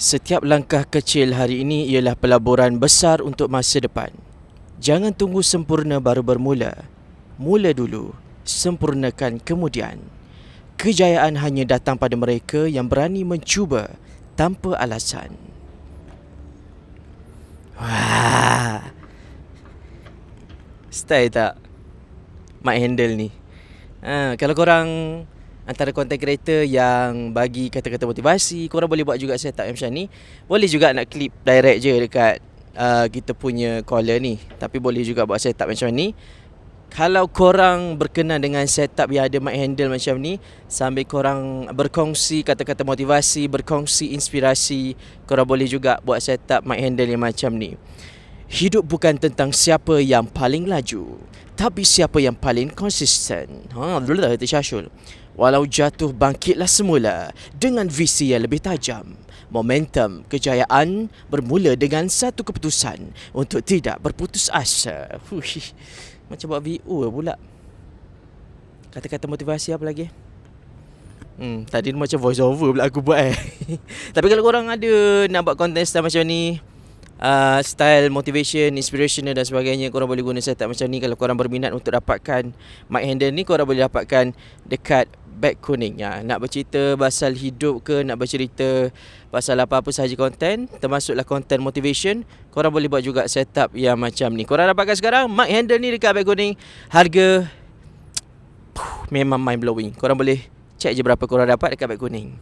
Setiap langkah kecil hari ini ialah pelaburan besar untuk masa depan. Jangan tunggu sempurna baru bermula. Mula dulu, sempurnakan kemudian. Kejayaan hanya datang pada mereka yang berani mencuba tanpa alasan. Wah. Style tak? Mic handle ni. Kalau korang antara content creator yang bagi kata-kata motivasi, korang boleh buat juga setup macam ni. Boleh juga nak clip direct je dekat kita punya caller ni. Tapi boleh juga buat setup macam ni. Kalau korang berkenan dengan setup yang ada mic handle macam ni, sambil korang berkongsi kata-kata motivasi, berkongsi inspirasi, korang boleh juga buat setup mic handle yang macam ni. Hidup bukan tentang siapa yang paling laju, tapi siapa yang paling konsisten. Itu Syashul. Walau jatuh, bangkitlah semula dengan visi yang lebih tajam. Momentum kejayaan bermula dengan satu keputusan untuk tidak berputus asa. Macam buat VO pula. Kata-kata motivasi apa lagi? Tadi macam voice over pula aku buat Tapi kalau korang ada nak buat konten style macam ni, style motivation, inspirational dan sebagainya, korang boleh guna setup macam ni. Kalau korang berminat untuk dapatkan mic handle ni, korang boleh dapatkan dekat beg kuning. Nak bercerita pasal hidup ke, nak bercerita pasal apa-apa sahaja konten, termasuklah konten motivation, korang boleh buat juga setup yang macam ni. Korang dapatkan sekarang mic handle ni dekat beg kuning. Harga memang mind blowing. Korang boleh check je berapa korang dapat dekat beg kuning.